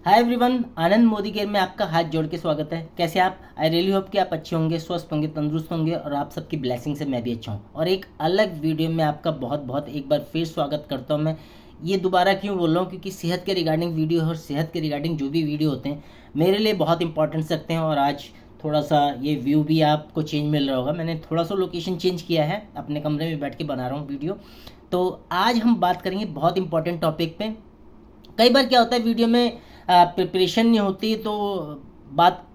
Hi everyone, आनंद Modi care में आपका हाथ जोड़ के स्वागत है। कैसे आप? आई रियली होप कि आप अच्छे होंगे, स्वस्थ होंगे, तंदुरुस्त होंगे और आप सबकी ब्लेसिंग से मैं भी अच्छा हूँ। और एक अलग वीडियो में आपका बहुत बहुत एक बार फिर स्वागत करता हूँ। मैं ये दोबारा क्यों बोल रहा हूँ, क्योंकि सेहत के रिगार्डिंग वीडियो और सेहत के रिगार्डिंग जो भी वीडियो होते हैं मेरे लिए बहुत इंपॉर्टेंस रखते हैं। और आज थोड़ा सा ये व्यू भी आपको चेंज मिल रहा होगा। मैंने थोड़ा सा लोकेशन चेंज किया है, अपने कमरे में बैठ के बना रहा हूँ वीडियो। तो आज हम बात करेंगे बहुत इंपॉर्टेंट टॉपिक पे। कई बार क्या होता है, वीडियो में प्रिपरेशन नहीं होती तो बात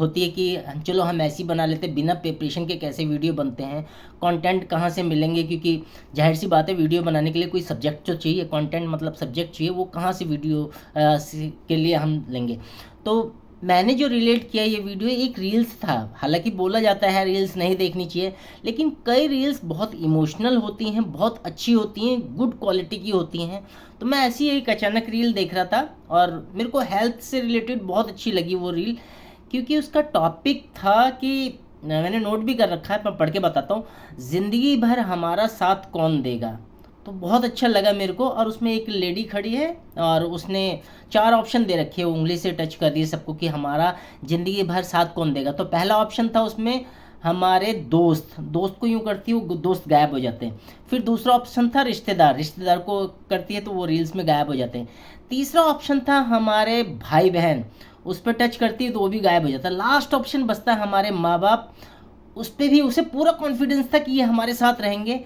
होती है कि चलो हम ऐसी बना लेते, बिना प्रिपरेशन के कैसे वीडियो बनते हैं, कंटेंट कहाँ से मिलेंगे, क्योंकि जाहिर सी बात है वीडियो बनाने के लिए कोई सब्जेक्ट तो चाहिए, कंटेंट मतलब सब्जेक्ट चाहिए, वो कहाँ से वीडियो के लिए हम लेंगे। तो मैंने जो रिलेट किया ये वीडियो एक रील्स था। हालांकि बोला जाता है रील्स नहीं देखनी चाहिए, लेकिन कई रील्स बहुत इमोशनल होती हैं, बहुत अच्छी होती हैं, गुड क्वालिटी की होती हैं। तो मैं ऐसी एक अचानक रील देख रहा था और मेरे को हेल्थ से रिलेटेड बहुत अच्छी लगी वो रील, क्योंकि उसका टॉपिक था कि मैंने नोट भी कर रखा है, मैं पढ़ के बताता हूँ। ज़िंदगी भर हमारा साथ कौन देगा। तो बहुत अच्छा लगा मेरे को। और उसमें एक लेडी खड़ी है और उसने 4 ऑप्शन दे रखे हैं, उंगली से टच कर दिए सबको कि हमारा ज़िंदगी भर साथ कौन देगा। तो पहला ऑप्शन था उसमें हमारे दोस्त, दोस्त को यूँ करती है वो दोस्त गायब हो जाते हैं। फिर दूसरा ऑप्शन था रिश्तेदार, रिश्तेदार को करती है तो वो रील्स में गायब हो जाते हैं। तीसरा ऑप्शन था हमारे भाई बहन, उस पर टच करती है तो वो भी गायब हो जाता है। लास्ट ऑप्शन बचता है हमारे माँ बाप, उस पर भी उसे पूरा कॉन्फिडेंस था कि ये हमारे साथ रहेंगे,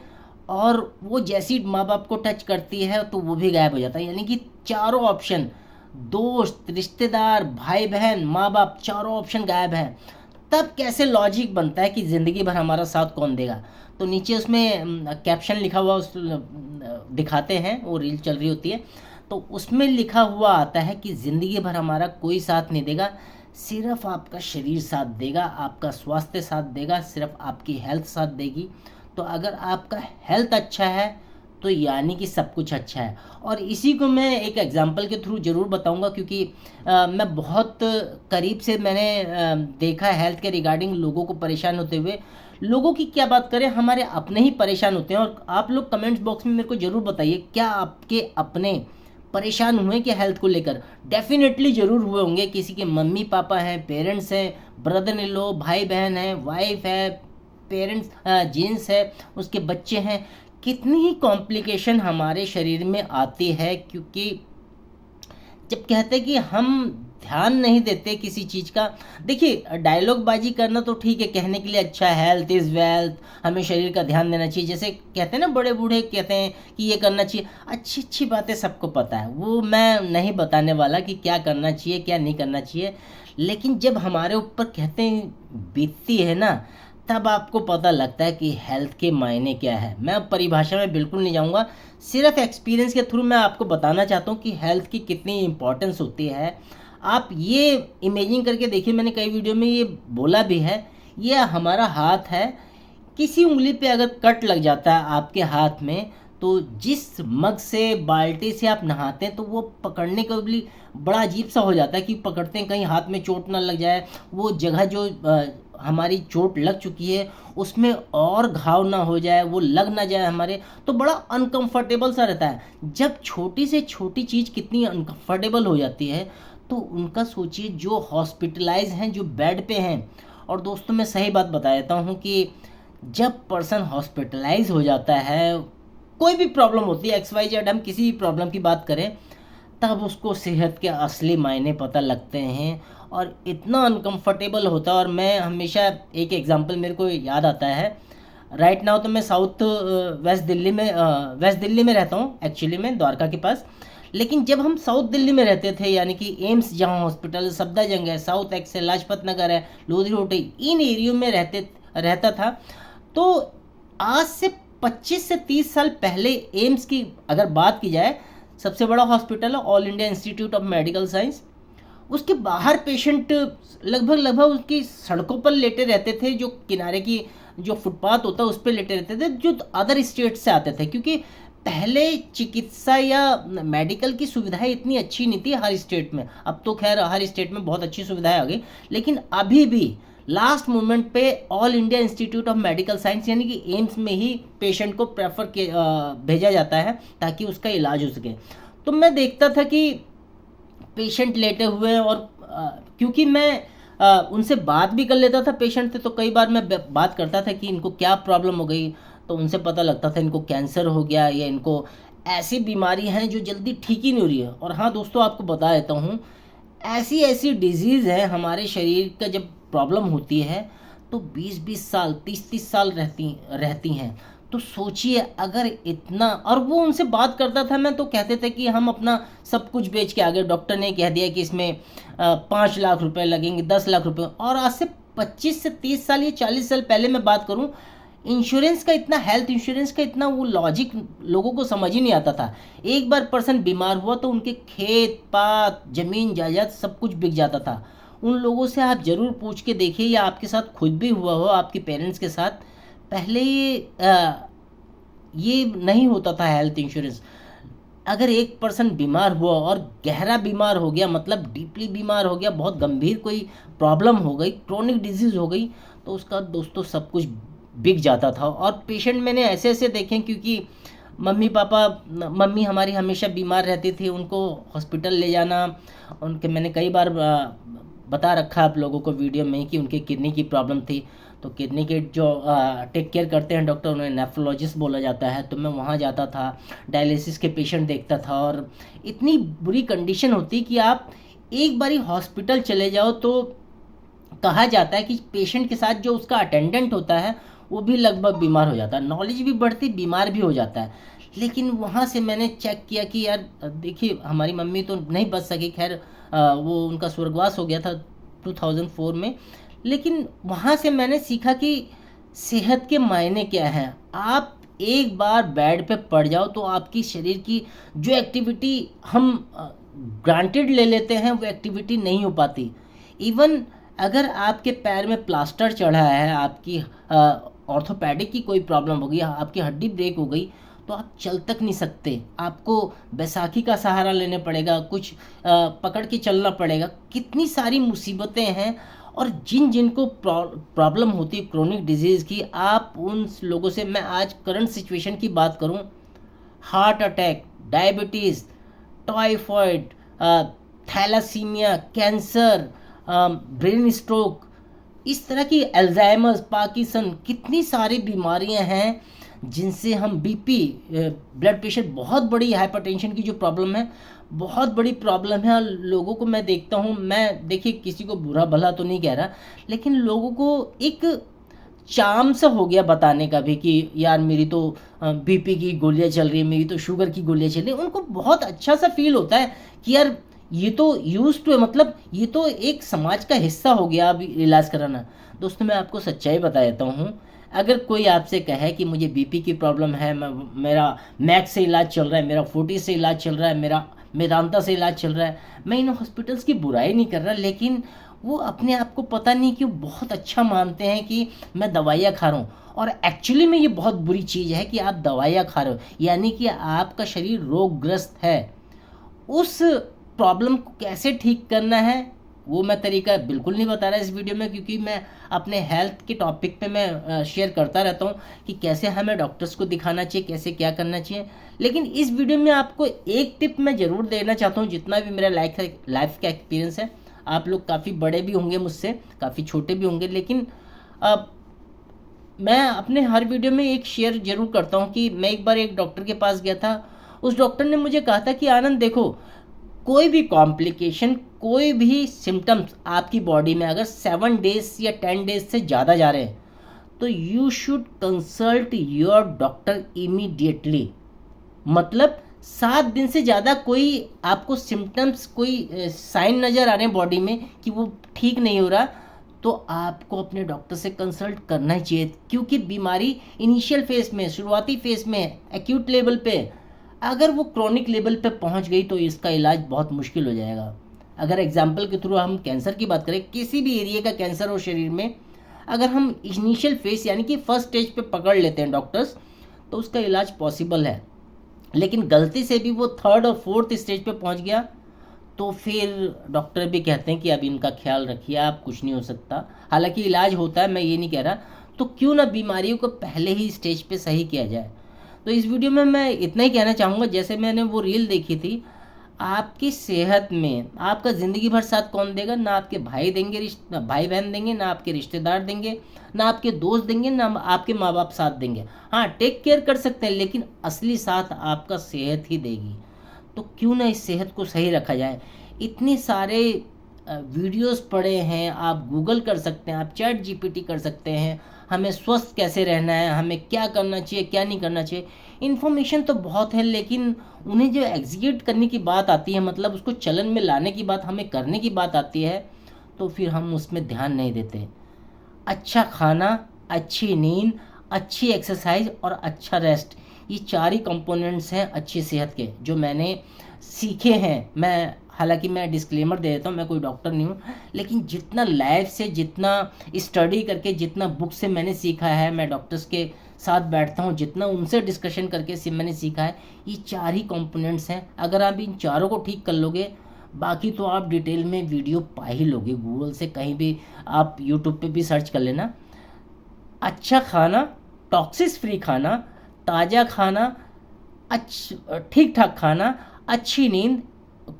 और वो जैसी माँ बाप को टच करती है तो वो भी गायब हो जाता है। यानी कि चारों ऑप्शन, दोस्त, रिश्तेदार, भाई बहन, माँ बाप, चारों ऑप्शन गायब है। तब कैसे लॉजिक बनता है कि ज़िंदगी भर हमारा साथ कौन देगा। तो नीचे उसमें कैप्शन लिखा हुआ उस दिखाते हैं, वो रील चल रही होती है तो उसमें लिखा हुआ आता है कि ज़िंदगी भर हमारा कोई साथ नहीं देगा, सिर्फ आपका शरीर साथ देगा, आपका स्वास्थ्य साथ देगा, सिर्फ आपकी हेल्थ साथ देगी। तो अगर आपका हेल्थ अच्छा है तो यानी कि सब कुछ अच्छा है। और इसी को मैं एक एग्जांपल के थ्रू ज़रूर बताऊंगा, क्योंकि मैं बहुत करीब से मैंने देखा है हेल्थ के रिगार्डिंग लोगों को परेशान होते हुए। लोगों की क्या बात करें, हमारे अपने ही परेशान होते हैं। और आप लोग कमेंट्स बॉक्स में मेरे को ज़रूर बताइए, क्या आपके अपने परेशान हुए कि हेल्थ को लेकर? डेफिनेटली ज़रूर हुए होंगे। किसी के मम्मी पापा हैं, पेरेंट्स हैं, ब्रदर इन लॉ, भाई बहन है, वाइफ है, पेरेंट्स जीन्स है, उसके बच्चे हैं। कितनी ही कॉम्प्लिकेशन हमारे शरीर में आती है, क्योंकि जब कहते हैं कि हम ध्यान नहीं देते किसी चीज़ का। देखिए, डायलॉग बाजी करना तो ठीक है, कहने के लिए अच्छा है, हेल्थ इज़ वेल्थ, हमें शरीर का ध्यान देना चाहिए, जैसे कहते हैं ना बड़े बूढ़े कहते हैं कि ये करना चाहिए। अच्छी अच्छी बातें सबको पता है, वो मैं नहीं बताने वाला कि क्या करना चाहिए क्या नहीं करना चाहिए। लेकिन जब हमारे ऊपर कहते हैं बीतती है ना, तब आपको पता लगता है कि हेल्थ के मायने क्या है। मैं अब परिभाषा में बिल्कुल नहीं जाऊंगा, सिर्फ एक्सपीरियंस के थ्रू मैं आपको बताना चाहता हूँ कि हेल्थ की कितनी इंपॉर्टेंस होती है। आप ये इमेजिन करके देखिए, मैंने कई वीडियो में ये बोला भी है, ये हमारा हाथ है, किसी उंगली पे अगर कट लग जाता है आपके हाथ में, तो जिस मग से बाल्टी से आप नहाते हैं तो वो पकड़ने का भी बड़ा अजीब सा हो जाता है कि पकड़ते हैं कहीं हाथ में चोट ना लग जाए, वो जगह जो हमारी चोट लग चुकी है उसमें और घाव ना हो जाए, वो लग ना जाए हमारे, तो बड़ा अनकंफर्टेबल सा रहता है। जब छोटी से छोटी चीज़ कितनी अनकंफर्टेबल हो जाती है, तो उनका सोचिए जो हॉस्पिटलाइज हैं, जो बेड पे हैं। और दोस्तों मैं सही बात बता देता हूँ कि जब पर्सन हॉस्पिटलाइज हो जाता है, कोई भी प्रॉब्लम होती है, एक्स वाई जेड, हम किसी भी प्रॉब्लम की बात करें, तब उसको सेहत के असली मायने पता लगते हैं और इतना अनकंफर्टेबल होता है। और मैं हमेशा एक एग्जांपल मेरे को याद आता है। राइट नाउ तो मैं साउथ वेस्ट दिल्ली में रहता हूँ, एक्चुअली मैं द्वारका के पास। लेकिन जब हम साउथ दिल्ली में रहते थे, यानी कि एम्स जहाँ हॉस्पिटल, सफदरजंग है, साउथ एक्स है, लाजपत नगर है, लोधी रोड है, इन एरियो में रहता था। तो आज से 25 से 30 साल पहले एम्स की अगर बात की जाए, सबसे बड़ा हॉस्पिटल है, all India institute of medical science. उसके बाहर पेशेंट लगभग उसकी सड़कों पर लेटे रहते थे, जो किनारे की जो फुटपाथ होता है उस पर लेटे रहते थे, जो अदर स्टेट से आते थे। क्योंकि पहले चिकित्सा या मेडिकल की सुविधाएं इतनी अच्छी नहीं थी हर स्टेट में। अब तो खैर हर स्टेट में बहुत अच्छी सुविधाएं आ गई, लेकिन अभी भी लास्ट मोमेंट पे all India institute of medical science यानी कि एम्स में ही पेशेंट को भेजा जाता है ताकि उसका इलाज हो सके। तो मैं देखता था कि पेशेंट लेटे हुए हैं, और क्योंकि मैं उनसे बात भी कर लेता था पेशेंट से, तो कई बार मैं बात करता था कि इनको क्या प्रॉब्लम हो गई, तो उनसे पता लगता था इनको कैंसर हो गया या इनको ऐसी बीमारी हैं जो जल्दी ठीक ही नहीं हो रही है। और हाँ दोस्तों, आपको बता देता हूँ, ऐसी ऐसी डिजीज़ है हमारे शरीर का, जब प्रॉब्लम होती है तो 20-20 साल 30-30 साल रहती हैं। तो सोचिए अगर इतना, और वो उनसे बात करता था मैं, तो कहते थे कि हम अपना सब कुछ बेच के आ गए, डॉक्टर ने कह दिया कि इसमें 5 लाख रुपए लगेंगे, 10 लाख रुपए। और आज से 25 से 30 साल या 40 साल पहले मैं बात करूं, इंश्योरेंस का इतना, हेल्थ इंश्योरेंस का इतना वो लॉजिक लोगों को समझ ही नहीं आता था। एक बार पर्सन बीमार हुआ तो उनके खेत पात जमीन जायदाद सब कुछ बिक जाता था। उन लोगों से आप ज़रूर पूछ के देखिए, या आपके साथ खुद भी हुआ हो, आपके पेरेंट्स के साथ। पहले ये नहीं होता था हेल्थ इंश्योरेंस। अगर एक पर्सन बीमार हुआ और गहरा बीमार हो गया, मतलब डीपली बीमार हो गया, बहुत गंभीर कोई प्रॉब्लम हो गई, क्रोनिक डिजीज़ हो गई, तो उसका दोस्तों सब कुछ बिक जाता था। और पेशेंट मैंने ऐसे ऐसे देखे, क्योंकि मम्मी हमारी हमेशा बीमार रहती थी, उनको हॉस्पिटल ले जाना, उनके मैंने कई बार बता रखा आप लोगों को वीडियो में कि उनके किडनी की प्रॉब्लम थी। तो किडनी के जो टेक केयर करते हैं डॉक्टर, उन्हें नेफ्रोलॉजिस्ट बोला जाता है, तो मैं वहाँ जाता था, डायलिसिस के पेशेंट देखता था। और इतनी बुरी कंडीशन होती कि आप एक बारी हॉस्पिटल चले जाओ तो कहा जाता है कि पेशेंट के साथ जो उसका अटेंडेंट होता है वो भी लगभग बीमार हो जाता है, नॉलेज भी बढ़ती, बीमार भी हो जाता है। लेकिन वहाँ से मैंने चेक किया कि यार देखिए, हमारी मम्मी तो नहीं बच सकी, खैर वो उनका स्वर्गवास हो गया था 2004 में। लेकिन वहाँ से मैंने सीखा कि सेहत के मायने क्या हैं। आप एक बार बेड पे पड़ जाओ तो आपकी शरीर की जो एक्टिविटी हम ग्रांटेड ले लेते हैं, वो एक्टिविटी नहीं हो पाती। इवन अगर आपके पैर में प्लास्टर चढ़ा है, आपकी ऑर्थोपेडिक की कोई प्रॉब्लम हो गई, आपकी हड्डी ब्रेक हो गई, तो आप चल तक नहीं सकते, आपको बैसाखी का सहारा लेने पड़ेगा, कुछ पकड़ के चलना पड़ेगा। कितनी सारी मुसीबतें हैं। और जिन जिनको प्रॉब्लम होती है क्रोनिक डिजीज़ की, आप उन लोगों से, मैं आज करंट सिचुएशन की बात करूं, heart attack, diabetes, typhoid, thalassaemia, cancer, brain stroke, इस तरह की अल्जाइमर्स, पार्किंसन, कितनी सारी बीमारियां हैं जिनसे हम बीपी, ब्लड प्रेशर, बहुत बड़ी हाइपरटेंशन की जो प्रॉब्लम है, बहुत बड़ी प्रॉब्लम है। और लोगों को मैं देखता हूँ, मैं देखिए किसी को बुरा भला तो नहीं कह रहा, लेकिन लोगों को एक चाम सा हो गया बताने का भी कि यार मेरी तो बीपी की गोलियां चल रही है, मेरी तो शुगर की गोलियां चल रही है। उनको बहुत अच्छा सा फील होता है कि यार ये तो यूज टू है, मतलब ये तो एक समाज का हिस्सा हो गया अब इलाज कराना। दोस्तों मैं आपको सच्चाई बता देता हूँ, अगर कोई आपसे कहे कि मुझे बीपी की प्रॉब्लम है, मेरा मैक्स से इलाज चल रहा है, मेरा फोर्टिस से इलाज चल रहा है, मेरा मेदांता से इलाज चल रहा है, मैं इन हॉस्पिटल्स की बुराई नहीं कर रहा, लेकिन वो अपने आप को पता नहीं क्यों बहुत अच्छा मानते हैं कि मैं दवाइयाँ खा रहा हूँ। और एक्चुअली में ये बहुत बुरी चीज़ है कि आप दवाइयाँ खा रहे हो, यानी कि आपका शरीर रोगग्रस्त है। उस प्रॉब्लम को कैसे ठीक करना है वो मैं तरीका बिल्कुल नहीं बता रहा इस वीडियो में, क्योंकि मैं अपने हेल्थ के टॉपिक पे मैं शेयर करता रहता हूँ कि कैसे हमें डॉक्टर्स को दिखाना चाहिए, कैसे क्या करना चाहिए। लेकिन इस वीडियो में आपको एक टिप मैं ज़रूर देना चाहता हूँ, जितना भी मेरा लाइफ का एक्सपीरियंस है। आप लोग काफ़ी बड़े भी होंगे मुझसे, काफ़ी छोटे भी होंगे, लेकिन मैं अपने हर वीडियो में एक शेयर जरूर करता हूँ कि मैं एक बार एक डॉक्टर के पास गया था। उस डॉक्टर ने मुझे कहा था कि आनंद देखो, कोई भी कॉम्प्लिकेशन, कोई भी सिम्टम्स आपकी बॉडी में अगर 7 डेज या 10 डेज से ज़्यादा जा रहे हैं तो you should consult your doctor immediately. मतलब 7 दिन से ज़्यादा कोई आपको सिम्टम्स, कोई साइन नज़र आ रहे हैं बॉडी में कि वो ठीक नहीं हो रहा, तो आपको अपने डॉक्टर से कंसल्ट करना ही चाहिए। क्योंकि बीमारी इनिशियल फेज में, शुरुआती फेज में, एक्यूट लेवल पे, अगर वो क्रोनिक लेवल पे पहुंच गई तो इसका इलाज बहुत मुश्किल हो जाएगा। अगर एग्जाम्पल के थ्रू हम कैंसर की बात करें, किसी भी एरिया का कैंसर हो शरीर में, अगर हम इनिशियल फेज यानी कि फर्स्ट स्टेज पे पकड़ लेते हैं डॉक्टर्स, तो उसका इलाज पॉसिबल है। लेकिन गलती से भी वो 3rd और 4th स्टेज पे पहुंच गया तो फिर डॉक्टर भी कहते हैं कि अब इनका ख्याल रखिए, आप कुछ नहीं हो सकता। हालांकि इलाज होता है, मैं ये नहीं कह रहा। तो क्यों ना बीमारियों को पहले ही स्टेज पे सही किया जाए। तो इस वीडियो में मैं इतना ही कहना चाहूँगा, जैसे मैंने वो रील देखी थी, आपकी सेहत में आपका ज़िंदगी भर साथ कौन देगा? ना आपके भाई देंगे, भाई बहन देंगे, ना आपके रिश्तेदार देंगे, ना आपके दोस्त देंगे, ना आपके माँ बाप साथ देंगे। हाँ, टेक केयर कर सकते हैं, लेकिन असली साथ आपका सेहत ही देगी। तो क्यों ना इस सेहत को सही रखा जाए। इतने सारे वीडियोस पड़े हैं, आप गूगल कर सकते हैं, आप चैट जीपीटी कर सकते हैं, हमें स्वस्थ कैसे रहना है, हमें क्या करना चाहिए, क्या नहीं करना चाहिए। इन्फॉर्मेशन तो बहुत है, लेकिन उन्हें जो एग्जीक्यूट करने की बात आती है, मतलब उसको चलन में लाने की बात, हमें करने की बात आती है, तो फिर हम उसमें ध्यान नहीं देते। अच्छा खाना, अच्छी नींद, अच्छी एक्सरसाइज और अच्छा रेस्ट, ये चार ही कंपोनेंट्स हैं अच्छी सेहत के, जो मैंने सीखे हैं। मैं हालांकि मैं डिस्क्लेमर दे देता हूँ, मैं कोई डॉक्टर नहीं हूँ, लेकिन जितना लाइफ से, जितना स्टडी करके, जितना बुक से मैंने सीखा है, मैं डॉक्टर्स के साथ बैठता हूँ, जितना उनसे डिस्कशन करके से मैंने सीखा है, ये चार ही कंपोनेंट्स हैं। अगर आप इन चारों को ठीक कर लोगे, बाकी तो आप डिटेल में वीडियो पा ही लोगे गूगल से, कहीं भी आप यूट्यूब पे भी सर्च कर लेना। अच्छा खाना, टॉक्सिस फ्री खाना, ताज़ा खाना, ठीक ठाक खाना, अच्छी नींद,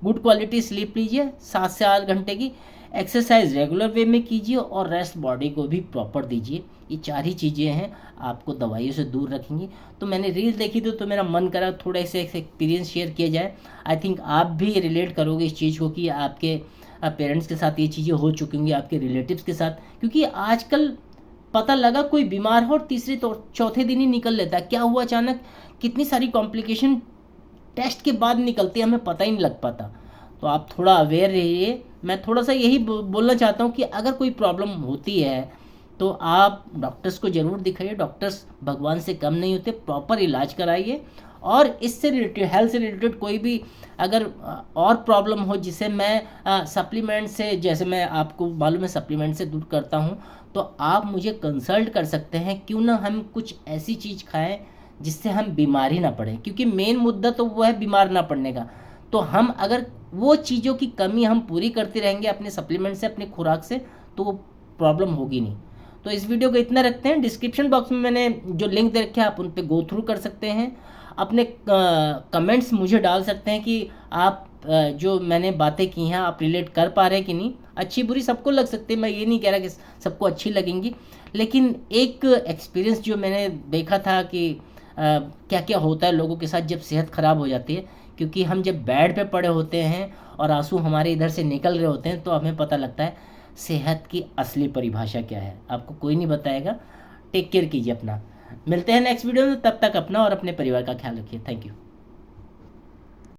गुड क्वालिटी स्लीप लीजिए 7 से 8 घंटे की, एक्सरसाइज रेगुलर वे में कीजिए और रेस्ट बॉडी को भी प्रॉपर दीजिए। ये चार ही चीज़ें हैं, आपको दवाइयों से दूर रखेंगी। तो मैंने रील देखी थी, तो मेरा मन करा थोड़ा से एक्सपीरियंस शेयर किया जाए। आई थिंक आप भी रिलेट करोगे इस चीज़ को कि आपके पेरेंट्स के साथ ये चीज़ें हो चुकी होंगी, आपके रिलेटिव्स के साथ, क्योंकि आजकल पता लगा कोई बीमार हो और तीसरे तो चौथे दिन ही निकल लेता है। क्या हुआ अचानक, कितनी सारी कॉम्प्लिकेशन टेस्ट के बाद निकलती है, हमें पता ही नहीं लग पाता। तो आप थोड़ा अवेयर रहिए। मैं थोड़ा सा यही बोलना चाहता हूँ कि अगर कोई प्रॉब्लम होती है तो आप डॉक्टर्स को ज़रूर दिखाइए। डॉक्टर्स भगवान से कम नहीं होते, प्रॉपर इलाज कराइए। और इससे रिलेटेड, हेल्थ से रिलेटेड कोई भी अगर और प्रॉब्लम हो, जिसे मैं सप्लीमेंट से, जैसे मैं आपको मालूम है सप्लीमेंट से दूर करता हूँ, तो आप मुझे कंसल्ट कर सकते हैं। क्यों ना हम कुछ ऐसी चीज़ खाएं जिससे हम बीमार ही ना पड़े, क्योंकि मेन मुद्दा तो वो है बीमार ना पड़ने का। तो हम अगर वो चीज़ों की कमी हम पूरी करते रहेंगे अपने सप्लीमेंट से, अपनी खुराक से, तो वो प्रॉब्लम होगी नहीं। तो इस वीडियो को इतना रखते हैं। डिस्क्रिप्शन बॉक्स में मैंने जो लिंक दे रखे हैं, आप उन पर गो थ्रू कर सकते हैं। अपने कमेंट्स मुझे डाल सकते हैं कि आप जो मैंने बातें की हैं आप रिलेट कर पा रहे हैं कि नहीं। अच्छी बुरी सबको लग सकती है, मैं ये नहीं कह रहा कि सबको अच्छी लगेंगी, लेकिन एक एक्सपीरियंस जो मैंने देखा था कि क्या क्या होता है लोगों के साथ जब सेहत ख़राब हो जाती है। क्योंकि हम जब बेड पे पड़े होते हैं और आंसू हमारे इधर से निकल रहे होते हैं, तो हमें पता लगता है सेहत की असली परिभाषा क्या है। आपको कोई नहीं बताएगा। टेक केयर कीजिए अपना। मिलते हैं नेक्स्ट वीडियो में, तब तक अपना और अपने परिवार का ख्याल रखिए। Thank you.